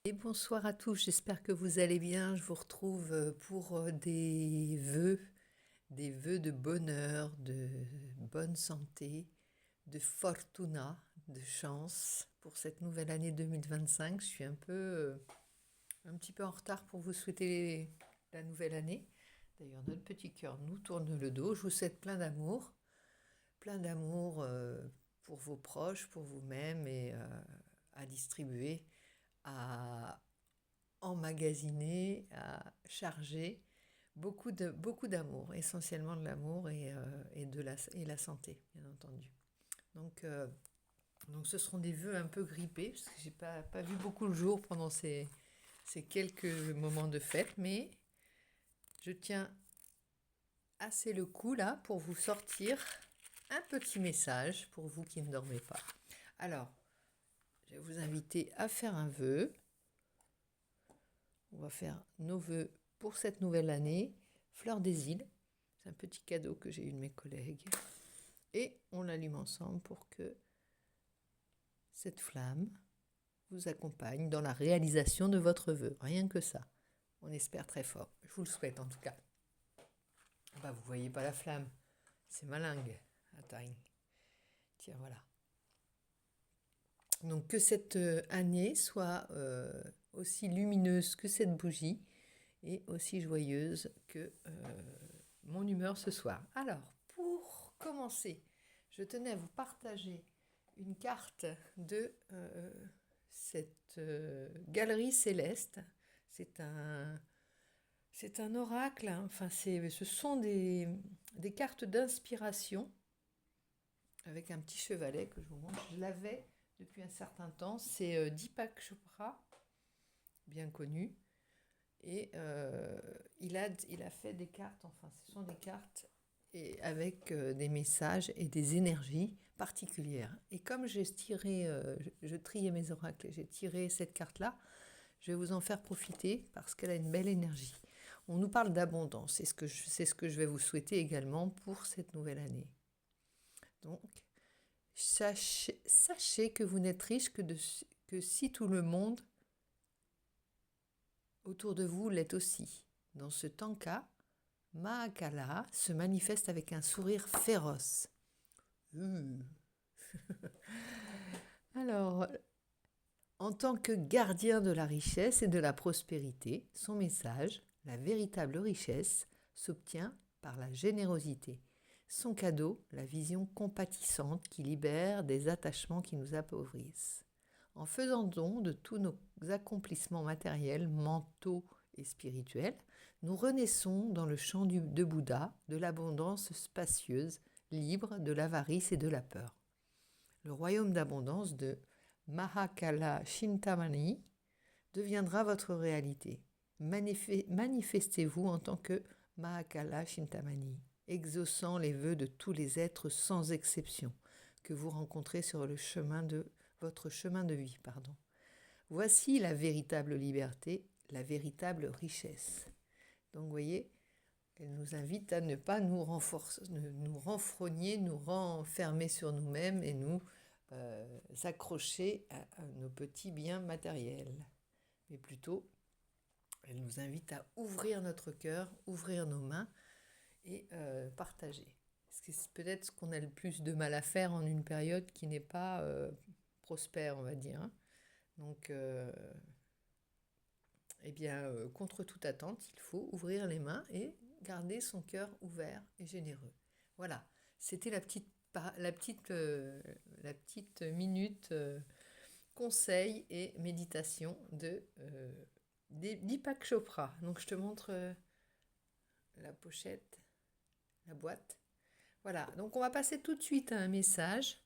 Et bonsoir à tous, j'espère que vous allez bien. Je vous retrouve pour des vœux de bonheur, de bonne santé, de fortuna, de chance pour cette nouvelle année 2025. Je suis un petit peu en retard pour vous souhaiter la nouvelle année. D'ailleurs, notre petit cœur nous tourne le dos. Je vous souhaite plein d'amour pour vos proches, pour vous-même et à distribuer, à emmagasiner, à charger beaucoup d'amour, essentiellement de l'amour et la santé, bien entendu. Donc, euh, donc ce seront des vœux un peu grippés, parce que j'ai pas vu beaucoup le jour pendant ces quelques moments de fête, mais je tiens assez le coup là pour vous sortir un petit message pour vous qui ne dormez pas. Alors, je vais vous inviter à faire un vœu. On va faire nos vœux pour cette nouvelle année. Fleur des îles, c'est un petit cadeau que j'ai eu de mes collègues. Et on l'allume ensemble pour que cette flamme vous accompagne dans la réalisation de votre vœu. Rien que ça. On espère très fort. Je vous le souhaite en tout cas. Bah, vous voyez pas la flamme. C'est malingue. Attends. Tiens, voilà. Donc que cette année soit aussi lumineuse que cette bougie et aussi joyeuse que mon humeur ce soir. Alors, pour commencer, je tenais à vous partager une carte de cette galerie céleste. C'est un, c'est un oracle, hein. Enfin, ce sont des cartes d'inspiration avec un petit chevalet que je vous montre. Je l'avais depuis un certain temps. C'est Deepak Chopra, bien connu. Et il a fait des cartes, enfin ce sont des cartes avec des messages et des énergies particulières. Et comme je triais mes oracles et j'ai tiré cette carte-là, je vais vous en faire profiter parce qu'elle a une belle énergie. On nous parle d'abondance, c'est ce que je vais vous souhaiter également pour cette nouvelle année. Donc, sachez que vous n'êtes riche que si tout le monde autour de vous l'est aussi. Dans ce tanka, Mahakala se manifeste avec un sourire féroce. Alors, en tant que gardien de la richesse et de la prospérité, son message, la véritable richesse, s'obtient par la générosité. Son cadeau, la vision compatissante qui libère des attachements qui nous appauvrissent. En faisant don de tous nos accomplissements matériels, mentaux et spirituels, nous renaissons dans le champ de Bouddha, de l'abondance spacieuse, libre de l'avarice et de la peur. Le royaume d'abondance de Mahakala Chintamani deviendra votre réalité. Manifestez-vous en tant que Mahakala Chintamani, exaucant les vœux de tous les êtres sans exception que vous rencontrez sur votre chemin de vie. Voici la véritable liberté, la véritable richesse. Donc, vous voyez, elle nous invite à ne pas nous renfrogner, nous renfermer sur nous-mêmes et nous accrocher à nos petits biens matériels. Mais plutôt, elle nous invite à ouvrir notre cœur, ouvrir nos mains et partager. C'est peut-être ce qu'on a le plus de mal à faire en une période qui n'est pas prospère, on va dire. Donc, contre toute attente, il faut ouvrir les mains et garder son cœur ouvert et généreux. Voilà, c'était la petite minute conseil et méditation d'Deepak Chopra. Donc je te montre la pochette, la boîte. Voilà, donc on va passer tout de suite à un message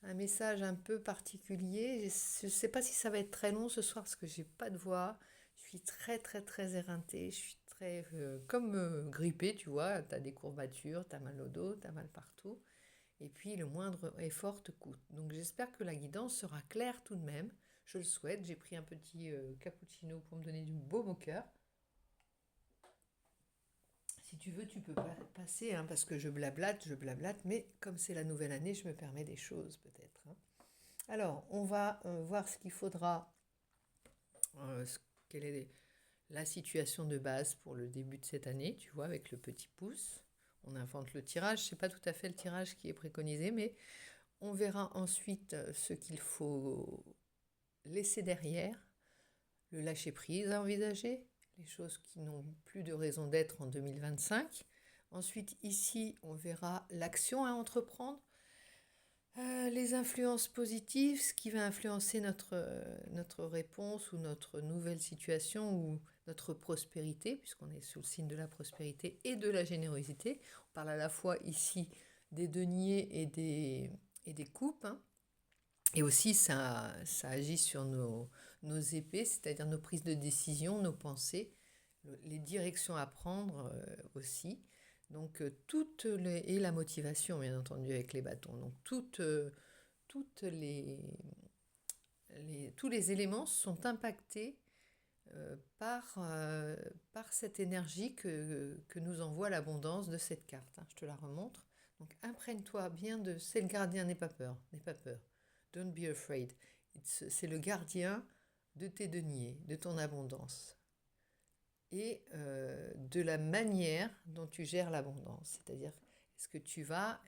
un peu particulier. Je ne sais pas si ça va être très long ce soir parce que j'ai pas de voix. Je suis très très très éreintée. Je suis très comme grippée, tu vois. Tu as des courbatures, tu as mal au dos, tu as mal partout. Et puis le moindre effort te coûte. Donc j'espère que la guidance sera claire tout de même. Je le souhaite. J'ai pris un petit cappuccino pour me donner du baume au cœur. Si tu veux, tu peux passer, hein, parce que je blablate, mais comme c'est la nouvelle année, je me permets des choses peut-être, hein. Alors, on va voir ce qu'il faudra quelle est la situation de base pour le début de cette année, tu vois, avec le petit pouce. On invente le tirage, c'est pas tout à fait le tirage qui est préconisé, mais on verra ensuite ce qu'il faut laisser derrière, le lâcher-prise à envisager, les choses qui n'ont plus de raison d'être en 2025. Ensuite, ici, on verra l'action à entreprendre, les influences positives, ce qui va influencer notre réponse ou notre nouvelle situation ou notre prospérité, puisqu'on est sous le signe de la prospérité et de la générosité. On parle à la fois ici des deniers et des coupes, hein. Et aussi, ça agit sur nos épées, c'est-à-dire nos prises de décision, nos pensées, les directions à prendre aussi. Donc, et la motivation, bien entendu, avec les bâtons. Donc, toutes tous les éléments sont impactés par cette énergie que nous envoie l'abondance de cette carte, hein. Je te la remontre. Donc, imprègne-toi bien de... C'est le gardien, n'aie pas peur, n'aie pas peur. Don't be afraid. C'est le gardien de tes deniers, de ton abondance et de la manière dont tu gères l'abondance. C'est-à-dire, est-ce que tu vas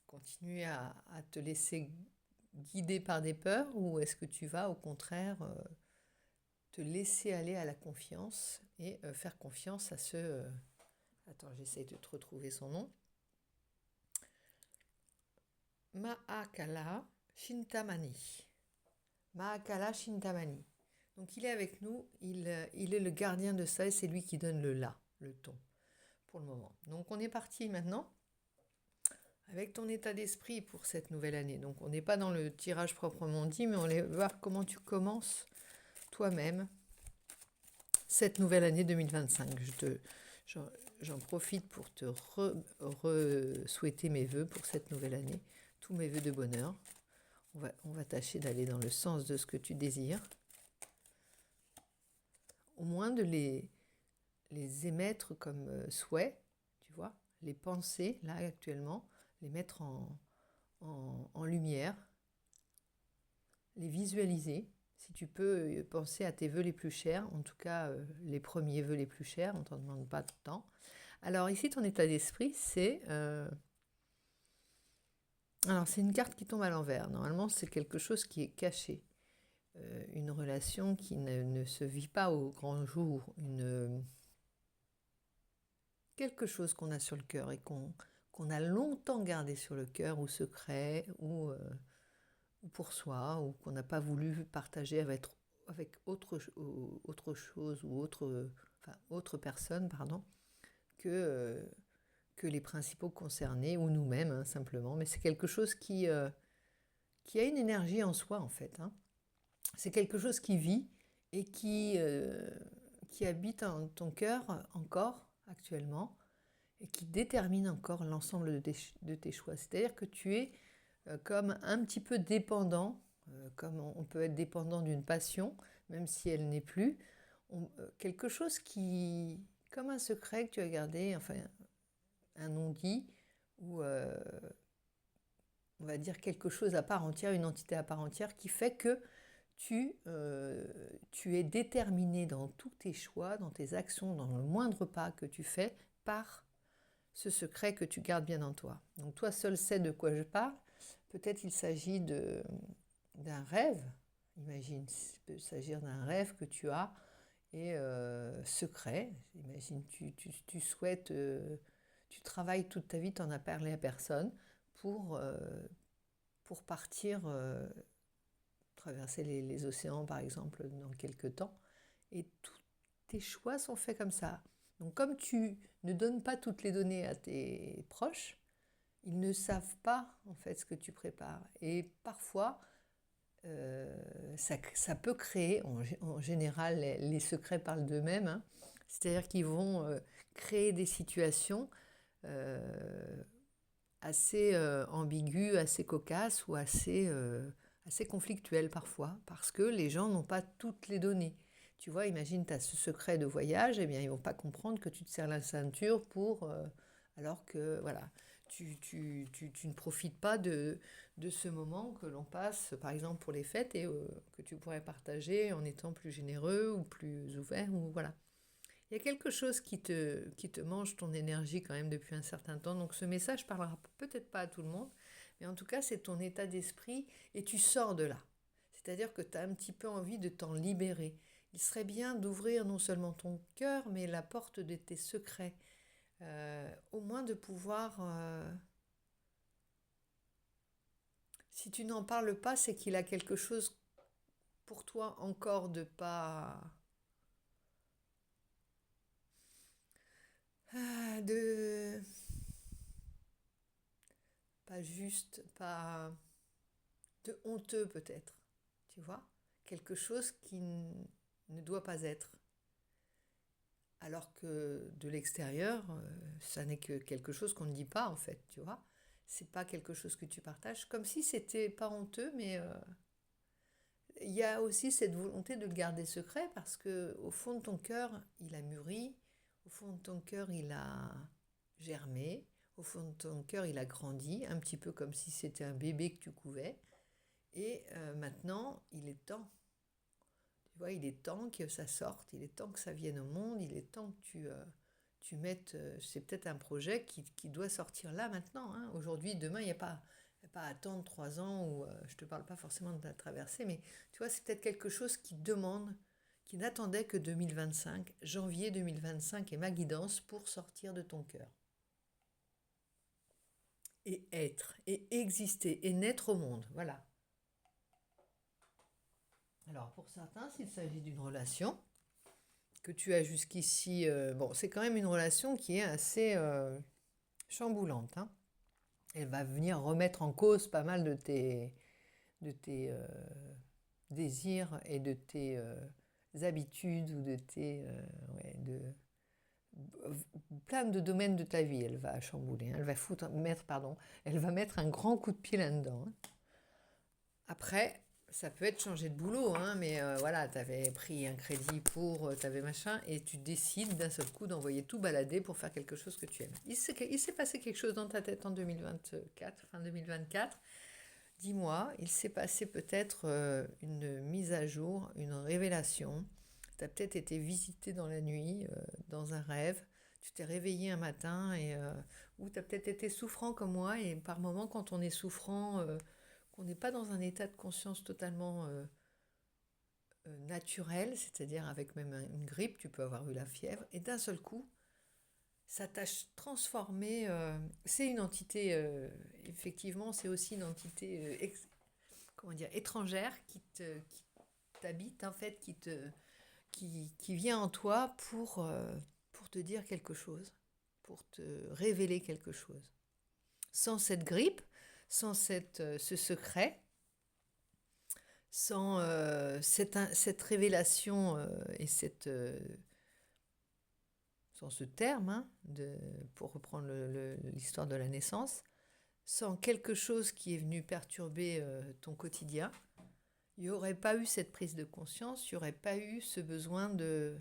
continuer à te laisser guider par des peurs ou est-ce que tu vas au contraire te laisser aller à la confiance et faire confiance à ce... Attends, j'essaie de te retrouver son nom. Mahakala Chintamani. Mahakala Chintamani. Donc il est avec nous, il est le gardien de ça et c'est lui qui donne le la, le ton, pour le moment. Donc on est parti maintenant avec ton état d'esprit pour cette nouvelle année. Donc on n'est pas dans le tirage proprement dit, mais on va voir comment tu commences toi-même cette nouvelle année 2025. J'en profite pour te souhaiter mes vœux pour cette nouvelle année, tous mes vœux de bonheur. On va tâcher d'aller dans le sens de ce que tu désires. Au moins de les émettre comme souhait, tu vois, les pensées, là actuellement, les mettre en lumière, les visualiser. Si tu peux penser à tes vœux les plus chers, en tout cas les premiers vœux les plus chers, on ne t'en demande pas de temps. Alors ici, ton état d'esprit, c'est... Alors c'est une carte qui tombe à l'envers. Normalement, c'est quelque chose qui est caché. Une relation qui ne se vit pas au grand jour. Quelque chose qu'on a sur le cœur et qu'on a longtemps gardé sur le cœur, ou secret, ou pour soi, ou qu'on n'a pas voulu partager avec autre chose ou autre personne, pardon, que les principaux concernés, ou nous-mêmes, hein, simplement. Mais c'est quelque chose qui a une énergie en soi, en fait, hein. C'est quelque chose qui vit et qui habite en ton cœur encore actuellement et qui détermine encore l'ensemble de tes choix. C'est-à-dire que tu es comme un petit peu dépendant, comme on peut être dépendant d'une passion, même si elle n'est plus. Quelque chose comme un secret que tu as gardé, enfin un non-dit, ou on va dire quelque chose à part entière, une entité à part entière, qui fait que tu es déterminé dans tous tes choix, dans tes actions, dans le moindre pas que tu fais, par ce secret que tu gardes bien en toi. Donc toi seul sais de quoi je parle. Peut-être il s'agit d'un rêve. Imagine, il peut s'agir d'un rêve que tu as et secret. Imagine, tu souhaites, tu travailles toute ta vie, tu n'en as parlé à personne pour partir traverser les océans, par exemple, dans quelques temps. Et tous tes choix sont faits comme ça. Donc, comme tu ne donnes pas toutes les données à tes proches, ils ne savent pas, en fait, ce que tu prépares. Et parfois, ça peut créer, en général, les secrets parlent d'eux-mêmes, hein. C'est-à-dire qu'ils vont créer des situations assez ambiguës, assez cocasses ou assez conflictuelles parfois, parce que les gens n'ont pas toutes les données. Tu vois, imagine, tu as ce secret de voyage, eh bien, ils ne vont pas comprendre que tu te serres la ceinture alors que, voilà. tu ne profites pas de ce moment que l'on passe, par exemple pour les fêtes, et que tu pourrais partager en étant plus généreux ou plus ouvert, ou voilà. Il y a quelque chose qui te mange ton énergie quand même depuis un certain temps. Donc ce message parlera peut-être pas à tout le monde, mais en tout cas c'est ton état d'esprit et tu sors de là. C'est-à-dire que tu as un petit peu envie de t'en libérer. Il serait bien d'ouvrir non seulement ton cœur, mais la porte de tes secrets. Au moins de pouvoir... si tu n'en parles pas, c'est qu'il a quelque chose pour toi encore de pas... de pas juste, pas de honteux peut-être, tu vois, quelque chose qui ne doit pas être. Alors que de l'extérieur, ça n'est que quelque chose qu'on ne dit pas en fait, tu vois. C'est pas quelque chose que tu partages, comme si c'était pas honteux, mais il y a aussi cette volonté de le garder secret parce que au fond de ton cœur, il a mûri, au fond de ton cœur, il a germé, au fond de ton cœur, il a grandi, un petit peu comme si c'était un bébé que tu couvais. Et maintenant, il est temps. Tu vois, il est temps que ça sorte, il est temps que ça vienne au monde, il est temps que tu mettes... c'est peut-être un projet qui doit sortir là maintenant. Hein. Aujourd'hui, demain, il n'y a pas à attendre 3 ans ou je ne te parle pas forcément de la traversée, mais tu vois, c'est peut-être quelque chose qui demande, qui n'attendait que 2025, janvier 2025 est ma guidance pour sortir de ton cœur. Et être, et exister, et naître au monde. Voilà. Alors pour certains, s'il s'agit d'une relation que tu as jusqu'ici, bon, c'est quand même une relation qui est assez chamboulante. Hein. Elle va venir remettre en cause pas mal de tes désirs et de tes habitudes ou de tes ouais, plein de domaines de ta vie. Elle va chambouler. Hein. Elle va mettre un grand coup de pied là-dedans. Hein. Après, ça peut être changer de boulot, hein, mais voilà, tu avais pris un crédit pour, tu avais machin, et tu décides d'un seul coup d'envoyer tout balader pour faire quelque chose que tu aimes. Il s'est passé quelque chose dans ta tête en 2024, fin 2024. Dis-moi, il s'est passé peut-être une mise à jour, une révélation. Tu as peut-être été visité dans la nuit, dans un rêve. Tu t'es réveillé un matin ou tu as peut-être été souffrant comme moi. Et par moments, quand on est souffrant, qu'on n'est pas dans un état de conscience totalement naturel, c'est-à-dire avec même une grippe, tu peux avoir eu la fièvre, et d'un seul coup, ça t'a transformé. C'est une entité, effectivement, c'est aussi une entité comment dire, étrangère qui t'habite, en fait, qui vient en toi pour te dire quelque chose, pour te révéler quelque chose. Sans cette grippe, sans ce secret, sans cette révélation et sans ce terme, hein, pour reprendre l'histoire de la naissance, sans quelque chose qui est venu perturber ton quotidien, il n'y aurait pas eu cette prise de conscience, il n'y aurait pas eu ce besoin de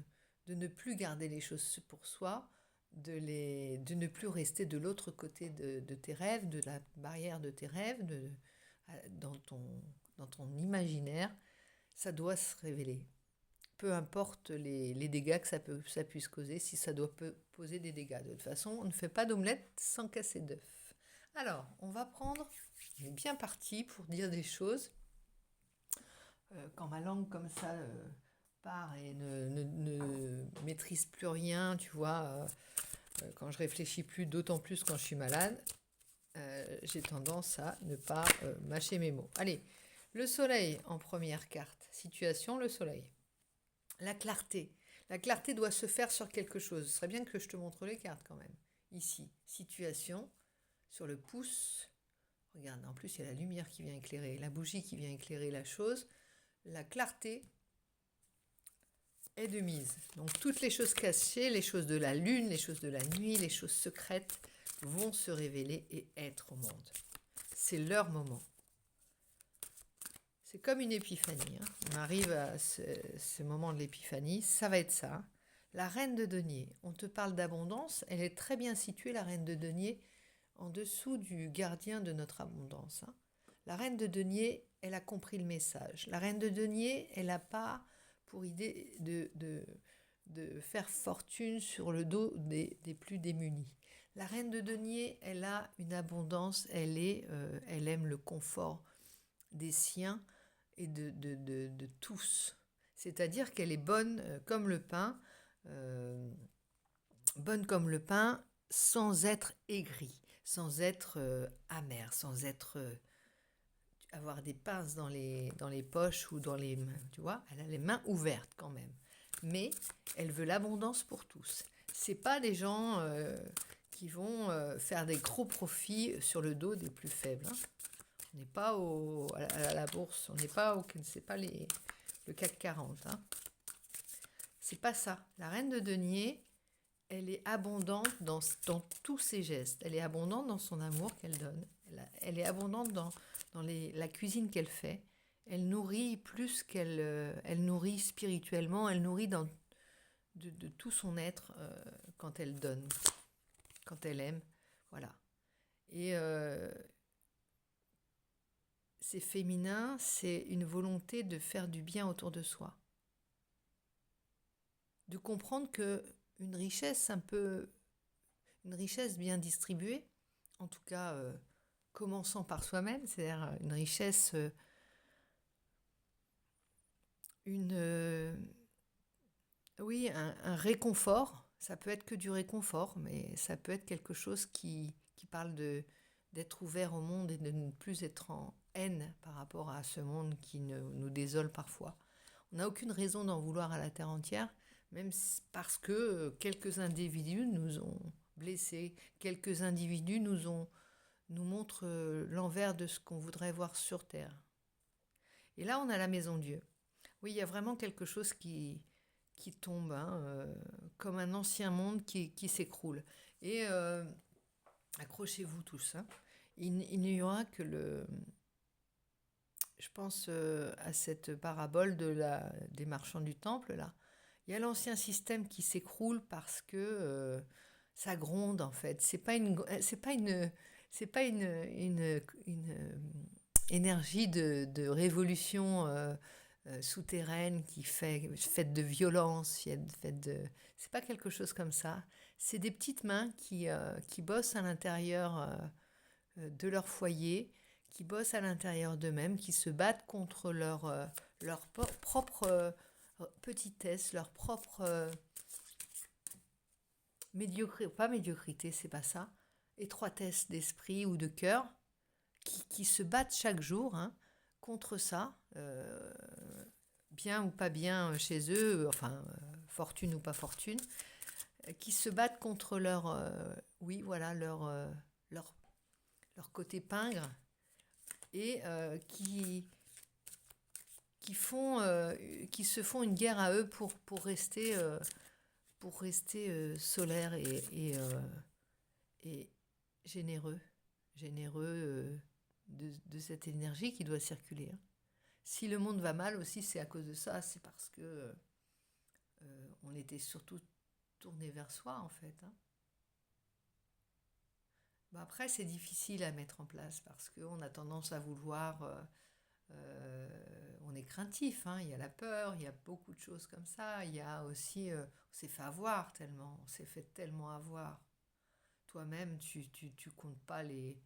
ne plus garder les choses pour soi, de ne plus rester de l'autre côté de tes rêves, de la barrière de tes rêves, dans ton imaginaire. Ça doit se révéler. Peu importe les dégâts que ça puisse causer, si ça doit poser des dégâts. De toute façon, on ne fait pas d'omelette sans casser d'œuf. Alors, on est bien parti pour dire des choses. Quand ma langue comme ça part et ne maîtrise plus rien, tu vois, quand je réfléchis plus, d'autant plus quand je suis malade, j'ai tendance à ne pas mâcher mes mots. Allez, le soleil en première carte. Situation, le soleil. La clarté. La clarté doit se faire sur quelque chose. Ce serait bien que je te montre les cartes quand même. Ici, situation, sur le pouce. Regarde, en plus il y a la lumière qui vient éclairer, la bougie qui vient éclairer la chose. La clarté est de mise. Donc toutes les choses cachées, les choses de la lune, les choses de la nuit, les choses secrètes vont se révéler et être au monde. C'est leur moment. C'est comme une épiphanie. Hein. On arrive à ce moment de l'épiphanie, ça va être ça. La reine de denier. On te parle d'abondance, elle est très bien située, la reine de denier, en dessous du gardien de notre abondance, hein. La reine de denier, elle a compris le message. La reine de denier, elle n'a pas pour idée de faire fortune sur le dos des plus démunis. La reine de denier, elle a une abondance, elle aime le confort des siens et de tous. C'est-à-dire qu'elle est bonne comme le pain, euh, bonne comme le pain, sans être aigrie, sans être amère, sans être avoir des pinces dans les poches ou dans les mains, tu vois. Elle a les mains ouvertes quand même. Mais elle veut l'abondance pour tous. C'est pas des gens qui vont faire des gros profits sur le dos des plus faibles, hein. On n'est pas à la bourse, on n'est pas c'est pas le CAC 40, hein. C'est pas ça. La reine de denier, elle est abondante dans tous ses gestes. Elle est abondante dans son amour qu'elle donne. Elle est abondante dans la cuisine qu'elle fait. Elle nourrit plus elle nourrit spirituellement, elle nourrit de tout son être quand elle donne, quand elle aime. Voilà. Et c'est féminin, c'est une volonté de faire du bien autour de soi. De comprendre que une richesse une richesse bien distribuée, en tout cas commençant par soi-même, c'est-à-dire une richesse, oui, un réconfort. Ça peut être que du réconfort, mais ça peut être quelque chose qui parle d'être ouvert au monde et de ne plus être en haine par rapport à ce monde qui nous désole parfois. On n'a aucune raison d'en vouloir à la terre entière, même parce que quelques individus nous ont blessés, quelques individus nous montrent l'envers de ce qu'on voudrait voir sur terre. Et là, on a la maison Dieu. Oui, il y a vraiment quelque chose qui tombe, hein, comme un ancien monde qui s'écroule. Et accrochez-vous tous, hein. Il n'y aura que je pense à cette parabole des marchands du temple, là. Il y a l'ancien système qui s'écroule parce que ça gronde, en fait. C'est pas une énergie de révolution souterraine faite de violence, c'est pas quelque chose comme ça. C'est des petites mains qui bossent à l'intérieur de leur foyer, qui bossent à l'intérieur d'eux-mêmes, qui se battent contre leur propre petitesse, leur propre médiocrité, c'est pas ça, étroitesse d'esprit ou de cœur, qui se battent chaque jour, hein, contre ça, bien ou pas bien chez eux, enfin, fortune ou pas fortune, qui se battent contre leur côté pingre et qui se font une guerre à eux pour rester solaires et généreux de cette énergie qui doit circuler, hein. Si le monde va mal aussi, c'est à cause de ça, c'est parce que on était surtout tourné vers soi, en fait, hein. Bah après, c'est difficile à mettre en place parce qu'on a tendance à vouloir... on est craintif, hein. Il y a la peur, il y a beaucoup de choses comme ça. Il y a aussi... on s'est fait avoir tellement, on s'est fait tellement avoir. Toi-même, tu comptes pas les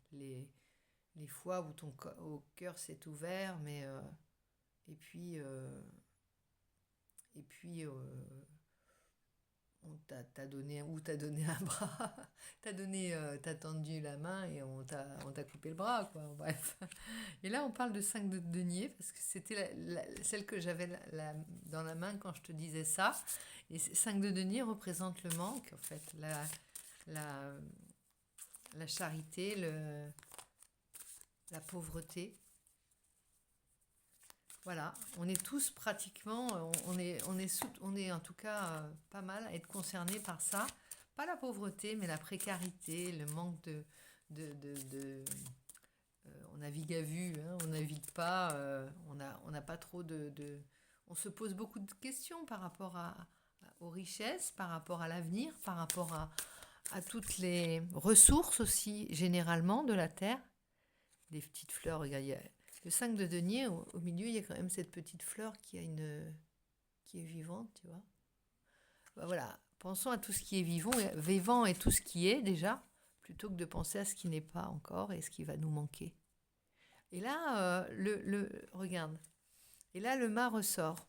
fois où ton cœur s'est ouvert, mais... et puis... on t'a donné un bras, t'as tendu la main et on t'a coupé le bras, quoi. Bref. Et là, on parle de 5 de denier parce que c'était celle que j'avais dans la main quand je te disais ça. Et 5 de denier représente le manque, en fait, la charité, la pauvreté. Voilà, on est tous pratiquement, on est en tout cas pas mal à être concernés par ça. Pas la pauvreté, mais la précarité, le manque on navigue à vue, hein, on navigue pas, on n'a pas trop on se pose beaucoup de questions par rapport aux richesses, par rapport à l'avenir, par rapport à toutes les ressources aussi, généralement, de la terre. Des petites fleurs, regarde, il y a le 5 de denier, au milieu, il y a quand même cette petite fleur qui est vivante, tu vois. Bah voilà, pensons à tout ce qui est vivant et tout ce qui est déjà, plutôt que de penser à ce qui n'est pas encore et ce qui va nous manquer. Et là, regarde, et là, le mât ressort.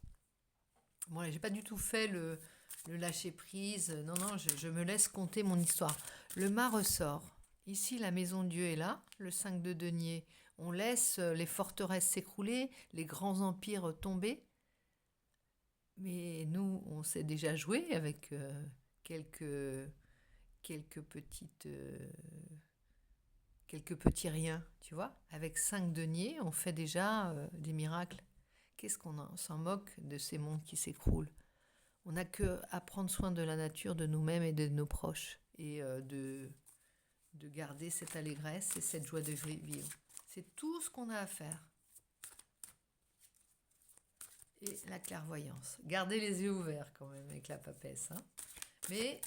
Bon, là, j'ai pas du tout fait le lâcher prise. Non, non, je me laisse conter mon histoire. Le mât ressort. Ici, la maison de Dieu est là, le 5 de denier. On laisse les forteresses s'écrouler, les grands empires tomber. Mais nous, on sait déjà jouer avec quelques petites... quelques petits riens, tu vois. Avec 5 deniers, on fait déjà des miracles. Qu'est-ce qu'on s'en moque de ces mondes qui s'écroulent? On n'a que à prendre soin de la nature, de nous-mêmes et de nos proches, et de garder cette allégresse et cette joie de vivre. C'est tout ce qu'on a à faire. Et la clairvoyance. Gardez les yeux ouverts quand même avec la papesse. Hein. Mais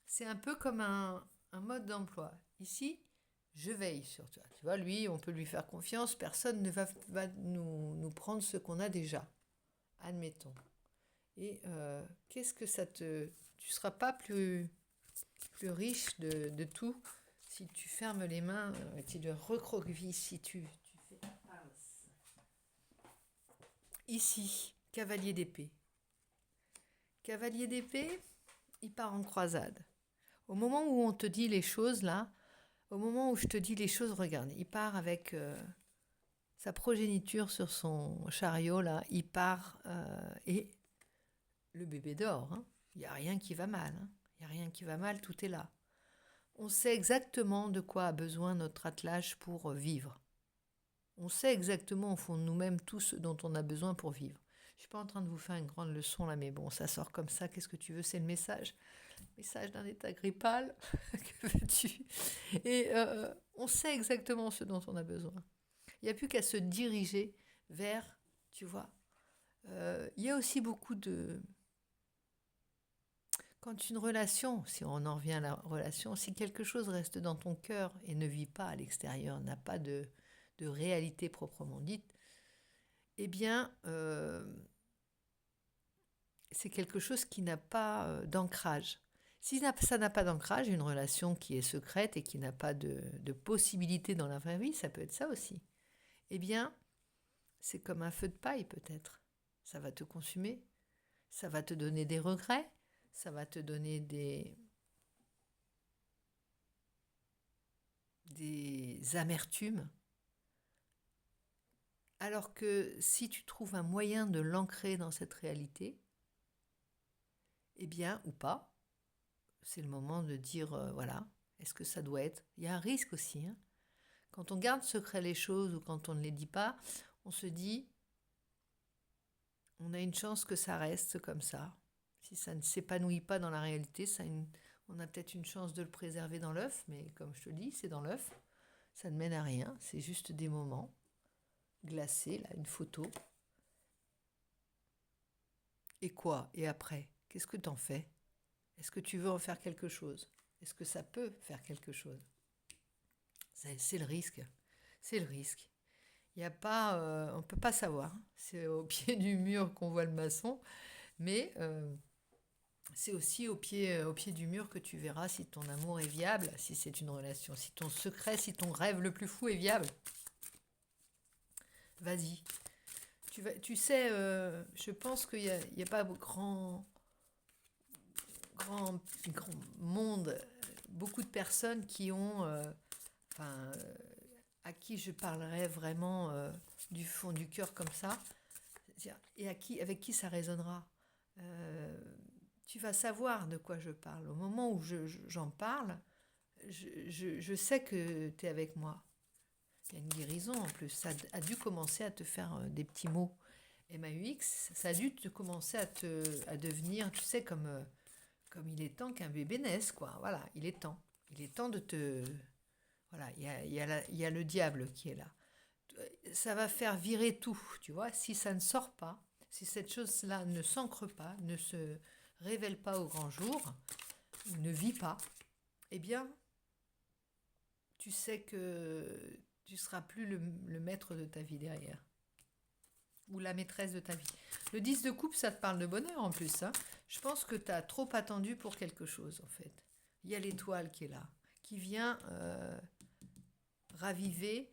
c'est un peu comme un mode d'emploi. Ici, je veille sur toi. Tu vois, lui, on peut lui faire confiance. Personne ne va nous prendre ce qu'on a déjà. Admettons. Et qu'est-ce que ça te... Tu ne seras pas plus riche de tout si tu fermes les mains, tu le recroquevilles, si tu fais... Ici, cavalier d'épée. Cavalier d'épée, il part en croisade. Au moment où on te dit les choses, là, au moment où je te dis les choses, regarde, il part avec sa progéniture sur son chariot, là, il part et le bébé dort. Hein. Il n'y a rien qui va mal. Hein. Il n'y a rien qui va mal, tout est là. On sait exactement de quoi a besoin notre attelage pour vivre. On sait exactement au fond de nous-mêmes tout ce dont on a besoin pour vivre. Je ne suis pas en train de vous faire une grande leçon là, mais bon, ça sort comme ça. Qu'est-ce que tu veux? C'est le message. Message d'un état grippal. Que veux-tu? Et on sait exactement ce dont on a besoin. Il n'y a plus qu'à se diriger vers, tu vois. Il y a aussi beaucoup de... Quand une relation, si on en revient à la relation, si quelque chose reste dans ton cœur et ne vit pas à l'extérieur, n'a pas de réalité proprement dite, eh bien, c'est quelque chose qui n'a pas d'ancrage. Si ça n'a pas d'ancrage, une relation qui est secrète et qui n'a pas de possibilité dans la vraie vie, ça peut être ça aussi. Eh bien, c'est comme un feu de paille peut-être. Ça va te consumer, ça va te donner des regrets, ça va te donner des amertumes. Alors que si tu trouves un moyen de l'ancrer dans cette réalité, eh bien, ou pas, c'est le moment de dire, voilà, est-ce que ça doit être... Il y a un risque aussi. Hein. Quand on garde secret les choses ou quand on ne les dit pas, on se dit, on a une chance que ça reste comme ça. Si ça ne s'épanouit pas dans la réalité, on a peut-être une chance de le préserver dans l'œuf, mais comme je te le dis, c'est dans l'œuf. Ça ne mène à rien, c'est juste des moments glacés, là, une photo. Et quoi? Et après? Qu'est-ce que t'en fais? Est-ce que tu veux en faire quelque chose? Est-ce que ça peut faire quelque chose? C'est le risque. C'est le risque. Il y a pas, on ne peut pas savoir. C'est au pied du mur qu'on voit le maçon, mais c'est aussi au pied du mur que tu verras si ton amour est viable, si c'est une relation, si ton secret, si ton rêve le plus fou est viable. Vas-y. Tu sais, je pense qu'il n'y a pas grand monde, beaucoup de personnes qui ont, à qui je parlerai vraiment du fond du cœur comme ça, et avec qui ça résonnera. Tu vas savoir de quoi je parle. Au moment où j'en parle, je sais que tu es avec moi. Il y a une guérison en plus. Ça a dû commencer à te faire des petits mots MAUX. Ça a dû te commencer à devenir, tu sais, comme il est temps qu'un bébé naisse, quoi. Voilà, il est temps. Il est temps de te... Voilà, il y a le diable qui est là. Ça va faire virer tout, tu vois. Si ça ne sort pas, si cette chose-là ne s'ancre pas, ne se révèle pas au grand jour, ne vit pas, eh bien, tu sais que tu seras plus le maître de ta vie derrière, ou la maîtresse de ta vie. Le 10 de coupe, ça te parle de bonheur en plus. Hein. Je pense que tu as trop attendu pour quelque chose, en fait. Il y a l'étoile qui est là, qui vient raviver.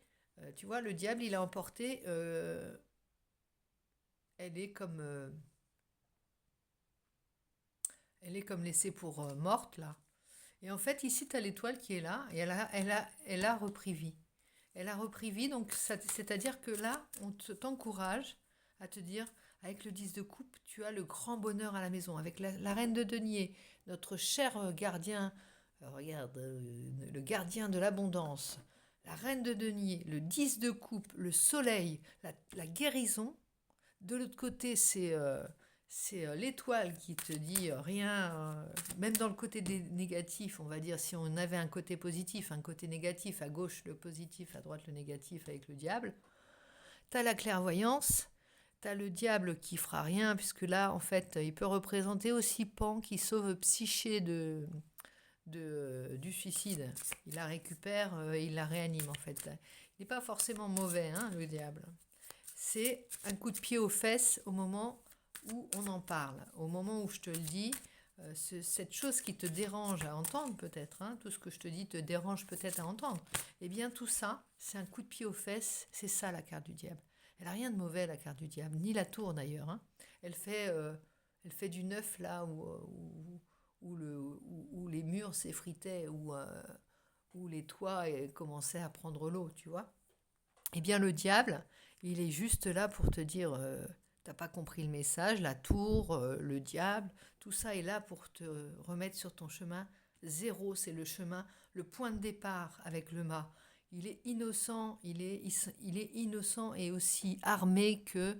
Tu vois, le diable, il a emporté. Elle est comme, elle est comme laissée pour morte, là. Et en fait, ici, tu as l'étoile qui est là, et elle a repris vie. Elle a repris vie, donc c'est-à-dire que là, t'encourage à te dire, avec le 10 de coupe, tu as le grand bonheur à la maison, avec la reine de denier, notre cher gardien, regarde, le gardien de l'abondance, la reine de denier, le 10 de coupe, le soleil, la guérison. De l'autre côté, c'est l'étoile qui te dit rien, même dans le côté négatif, on va dire, si on avait un côté positif, un côté négatif, à gauche le positif, à droite le négatif avec le diable. T'as la clairvoyance, t'as le diable qui fera rien, puisque là, en fait, il peut représenter aussi Pan qui sauve Psyché du suicide. Il la récupère et il la réanime, en fait. Il n'est pas forcément mauvais, hein, le diable. C'est un coup de pied aux fesses au moment où on en parle, au moment où je te le dis, cette chose qui te dérange à entendre peut-être, hein, tout ce que je te dis te dérange peut-être à entendre, eh bien tout ça, c'est un coup de pied aux fesses, c'est ça la carte du diable. Elle n'a rien de mauvais la carte du diable, ni la tour d'ailleurs. Hein. Elle fait du neuf là où les murs s'effritaient, où les toits commençaient à prendre l'eau, tu vois. Eh bien, le diable, il est juste là pour te dire, t'as pas compris le message, la tour, le diable, tout ça est là pour te remettre sur ton chemin. Zéro, c'est le chemin, le point de départ avec le mât. Il est innocent, il est innocent et aussi armé que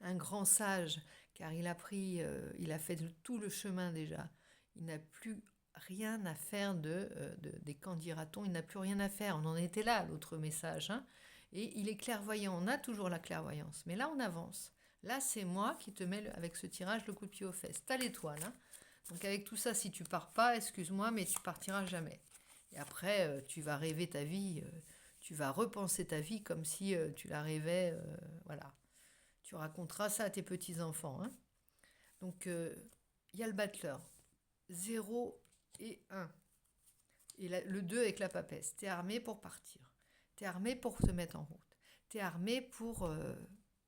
un grand sage, car il a fait tout le chemin déjà. Il n'a plus rien à faire des camps dira-t-on, il n'a plus rien à faire. On en était là, l'autre message. Hein. Et il est clairvoyant, on a toujours la clairvoyance. Mais là, on avance. Là, c'est moi qui te mets avec ce tirage le coup de pied aux fesses. T'as l'étoile. Hein. Donc avec tout ça, si tu pars pas, excuse-moi, mais tu partiras jamais. Et après, tu vas rêver ta vie, tu vas repenser ta vie comme si tu la rêvais. Voilà. Tu raconteras ça à tes petits-enfants. Hein. Donc, il y a le battleur. 0 et 1. Et le 2 avec la papesse. Tu es armé pour partir. Tu es armé pour te mettre en route. Tu es armé pour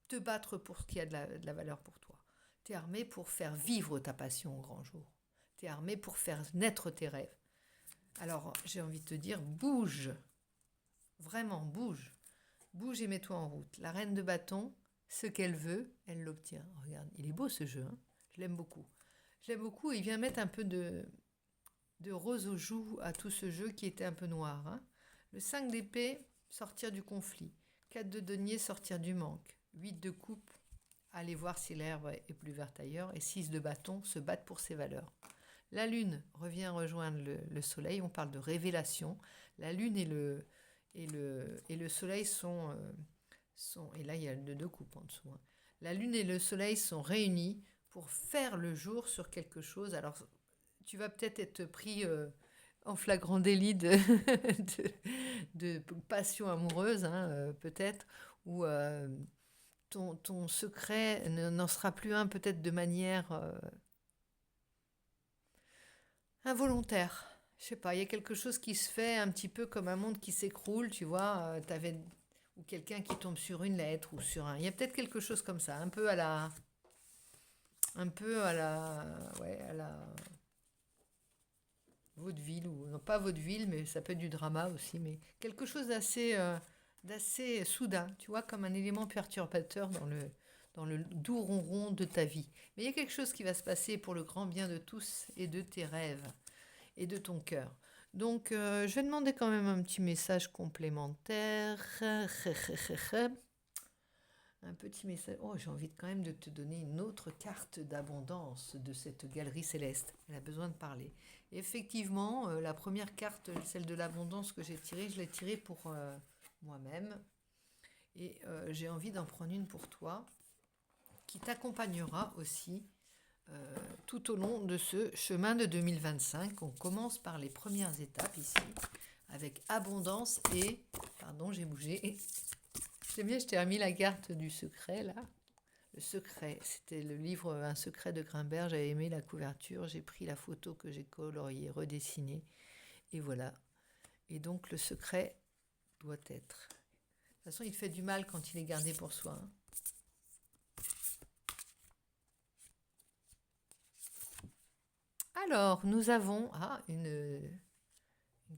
te battre pour ce qui a de la valeur pour toi. Tu es armé pour faire vivre ta passion au grand jour. Tu es armé pour faire naître tes rêves. Alors, j'ai envie de te dire, bouge. Vraiment, bouge. Bouge et mets-toi en route. La reine de bâton, ce qu'elle veut, elle l'obtient. Regarde, il est beau ce jeu. Hein, je l'aime beaucoup. Je l'aime beaucoup. Il vient mettre un peu de rose aux joues à tout ce jeu qui était un peu noir. Hein. Le 5 d'épée, sortir du conflit. 4 de denier, sortir du manque. 8 de coupe, aller voir si l'herbe est plus verte ailleurs. Et 6 de bâton, se battre pour ses valeurs. La lune revient rejoindre le soleil. On parle de révélation. La lune et le soleil sont... et là, il y a le 2 coupes en dessous. Hein. La lune et le soleil sont réunis pour faire le jour sur quelque chose. Alors, tu vas peut-être être pris en flagrant délit de passion amoureuse, hein, peut-être, ou ton secret n'en sera plus un, peut-être de manière involontaire. Je sais pas, il y a quelque chose qui se fait un petit peu comme un monde qui s'écroule, tu vois, ou quelqu'un qui tombe sur une lettre ou sur un... Il y a peut-être quelque chose comme ça, un peu à la... Ouais, à la vaudeville, ou non pas vaudeville, mais ça peut être du drama aussi, mais quelque chose d'assez soudain, tu vois, comme un élément perturbateur dans le doux ronron de ta vie. Mais il y a quelque chose qui va se passer pour le grand bien de tous et de tes rêves et de ton cœur. Donc, je vais demander quand même un petit message complémentaire. Un petit message. Oh, j'ai envie quand même de te donner une autre carte d'abondance de cette galerie céleste. Elle a besoin de parler. Et effectivement, la première carte, celle de l'abondance que j'ai tirée, je l'ai tirée pour moi-même. Et j'ai envie d'en prendre une pour toi, qui t'accompagnera aussi tout au long de ce chemin de 2025. On commence par les premières étapes ici, avec abondance et... Pardon, j'ai bougé. J'aime bien, je t'ai remis la carte du secret, là. Le secret, c'était le livre Un secret de Grimbert. J'avais aimé la couverture. J'ai pris la photo que j'ai coloriée, redessinée. Et voilà. Et donc, le secret doit être... De toute façon, il fait du mal quand il est gardé pour soi. Hein. Alors, nous avons une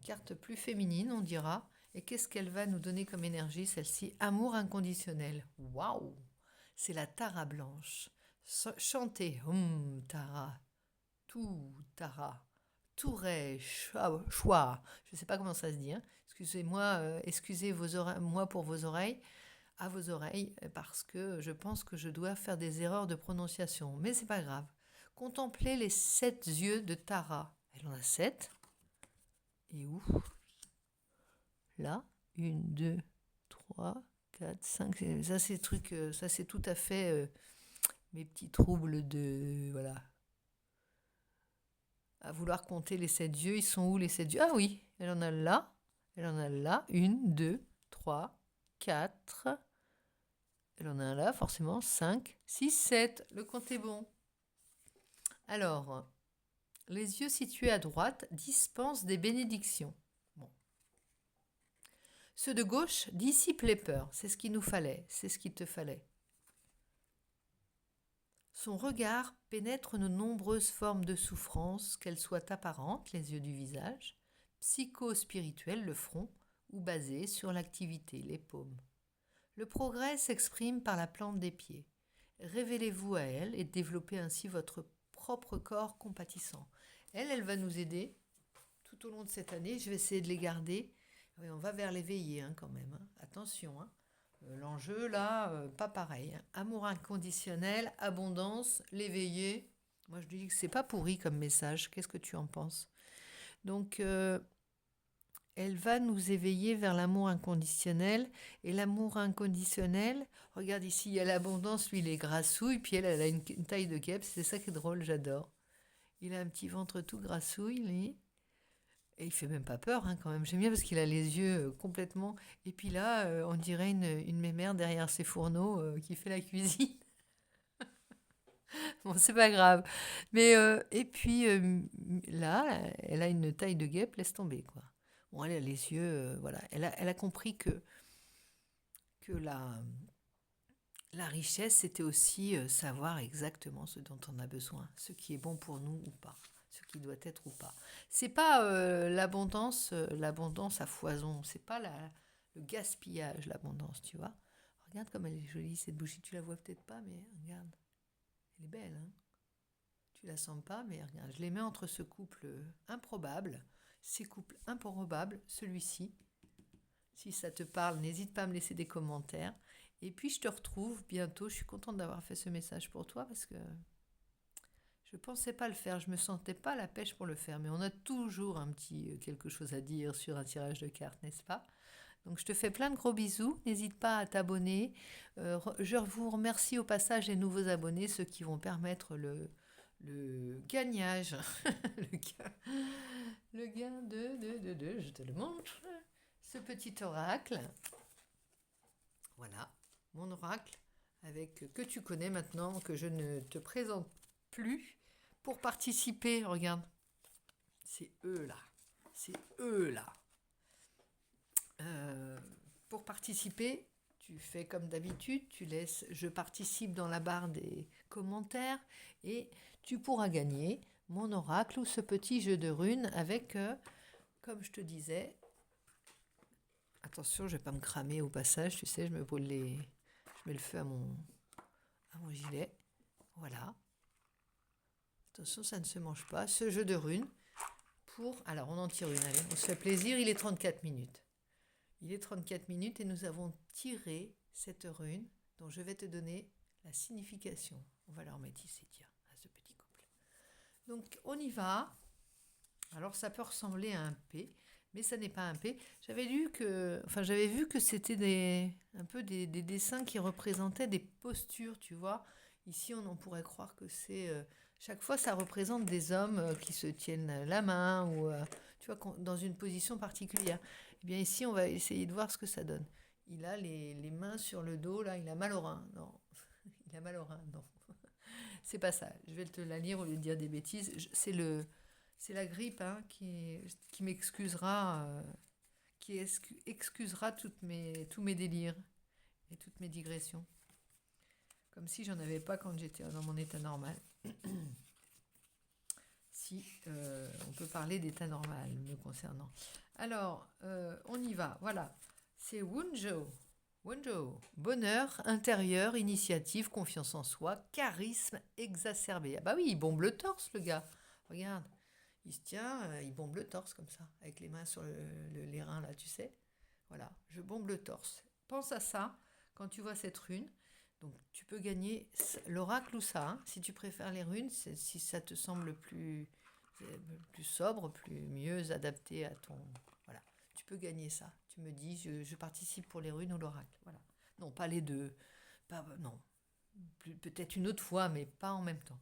carte plus féminine, on dira. Et qu'est-ce qu'elle va nous donner comme énergie, celle-ci? Amour inconditionnel. Waouh! C'est la Tara blanche. Chantez, Tara, tout, Tara, Touret, choix. Je ne sais pas comment ça se dit. Hein. Excusez-moi, excusez moi pour vos oreilles, à vos oreilles, parce que je pense que je dois faire des erreurs de prononciation. Mais c'est pas grave. Contemplez les 7 yeux de Tara. Elle en a 7. Et où? Là, 1, 2, 3, 4, 5. Ça, c'est trucs, ça, c'est tout à fait mes petits troubles de. Voilà. À vouloir compter les 7 yeux. Ils sont où les 7 yeux? Ah oui, elle en a là. Elle en a là. 1, 2, 3, 4. Elle en a là, forcément. 5, 6, 7. Le compte est bon. Alors, les yeux situés à droite dispensent des bénédictions. Bon. Ceux de gauche dissipent les peurs. C'est ce qu'il nous fallait. C'est ce qu'il te fallait. Son regard pénètre nos nombreuses formes de souffrance, qu'elles soient apparentes, les yeux du visage, psycho-spirituelles, le front, ou basées sur l'activité, les paumes. Le progrès s'exprime par la plante des pieds. Révélez-vous à elle et développez ainsi votre propre corps compatissant. Elle va nous aider tout au long de cette année. Je vais essayer de les garder. Oui, on va vers l'éveillé quand même. Hein. Attention. Hein. L'enjeu, là, pas pareil. Hein. Amour inconditionnel, abondance, l'éveillé. Moi, je dis que c'est pas pourri comme message. Qu'est-ce que tu en penses? Donc, elle va nous éveiller vers l'amour inconditionnel. Et l'amour inconditionnel, regarde ici, il y a l'abondance, lui, il est grassouille. Puis elle a une taille de guêpe. C'est ça qui est drôle, j'adore. Il a un petit ventre tout grassouille, lui. Et il fait même pas peur quand même. J'aime bien parce qu'il a les yeux complètement... Et puis là, on dirait une mémère derrière ses fourneaux qui fait la cuisine. Bon, c'est pas grave. Mais et puis là, elle a une taille de guêpe, laisse tomber quoi. Bon, elle a les yeux, voilà. Elle a compris que la richesse, c'était aussi savoir exactement ce dont on a besoin, ce qui est bon pour nous ou pas. Ce qui doit être ou pas. C'est pas l'abondance à foison. C'est pas le gaspillage, l'abondance, tu vois. Regarde comme elle est jolie cette bougie. Tu la vois peut-être pas, mais regarde, elle est belle. Hein, tu la sens pas, mais regarde. Je les mets entre ce couple improbable, ces couples improbables, celui-ci. Si ça te parle, n'hésite pas à me laisser des commentaires. Et puis je te retrouve bientôt. Je suis contente d'avoir fait ce message pour toi parce que je ne pensais pas le faire, je ne me sentais pas la pêche pour le faire, mais on a toujours un petit quelque chose à dire sur un tirage de cartes, n'est-ce pas? Donc je te fais plein de gros bisous, n'hésite pas à t'abonner. Je vous remercie au passage les nouveaux abonnés, ceux qui vont permettre le gagnage, le gain de, je te le montre, ce petit oracle. Voilà, mon oracle, avec que tu connais maintenant, que je ne te présente plus. Pour participer, regarde, c'est eux là, pour participer, tu fais comme d'habitude, tu laisses je participe dans la barre des commentaires et tu pourras gagner mon oracle ou ce petit jeu de runes avec, comme je te disais, attention, je ne vais pas me cramer au passage, tu sais, je mets le feu à mon gilet, voilà. Attention, ça ne se mange pas. Ce jeu de runes Alors, on en tire une, allez, on se fait plaisir. Il est 34 minutes. Il est 34 minutes et nous avons tiré cette rune dont je vais te donner la signification. On va la remettre ici, tiens, à ce petit couple. Donc, on y va. Alors, ça peut ressembler à un P, mais ça n'est pas un P. J'avais vu que c'était un peu des dessins qui représentaient des postures, tu vois. Ici, on pourrait croire que c'est... chaque fois, ça représente des hommes qui se tiennent la main ou, tu vois, dans une position particulière. Eh bien, ici, on va essayer de voir ce que ça donne. Il a les mains sur le dos, là, il a mal au rein. Non, il a mal au rein, non. C'est pas ça. Je vais te la lire au lieu de dire des bêtises. C'est la grippe hein, qui m'excusera, excusera tous mes délires et toutes mes digressions. Comme si j'en avais pas quand j'étais dans mon état normal. Si on peut parler d'état normal me concernant. Alors, on y va. Voilà. C'est Wunjo. Wunjo. Bonheur intérieur, initiative, confiance en soi, charisme exacerbé. Ah bah oui, il bombe le torse, le gars. Regarde. Il se tient, il bombe le torse comme ça, avec les mains sur les reins, là, tu sais. Voilà, je bombe le torse. Pense à ça quand tu vois cette rune. Donc, tu peux gagner l'oracle ou ça. Hein. Si tu préfères les runes, si ça te semble plus sobre, mieux adapté à ton... Voilà, tu peux gagner ça. Tu me dis, je participe pour les runes ou l'oracle. Voilà. Non, pas les deux. Non. Peut-être une autre fois, mais pas en même temps.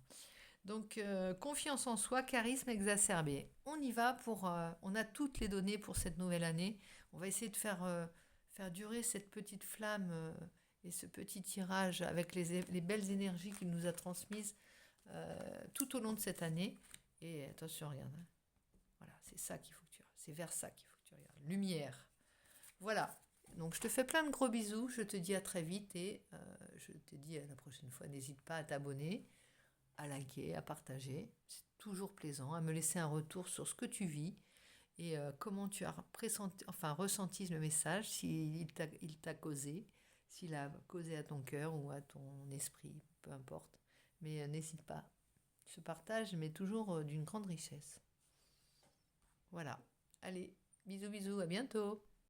Donc, confiance en soi, charisme exacerbé. On y va pour... on a toutes les données pour cette nouvelle année. On va essayer de faire durer cette petite flamme et ce petit tirage avec les belles énergies qu'il nous a transmises tout au long de cette année. Et attention, regarde. Hein. Voilà, c'est ça qu'il faut que tu regardes. C'est vers ça qu'il faut que tu regardes. Lumière. Voilà. Donc, je te fais plein de gros bisous. Je te dis à très vite et je te dis à la prochaine fois. N'hésite pas à t'abonner, à liker, à partager. C'est toujours plaisant, à me laisser un retour sur ce que tu vis et comment tu as ressenti le message, s'il t'a causé, s'il a causé à ton cœur ou à ton esprit, peu importe. Mais n'hésite pas. Ce partage m'est toujours d'une grande richesse. Voilà. Allez, bisous bisous, à bientôt.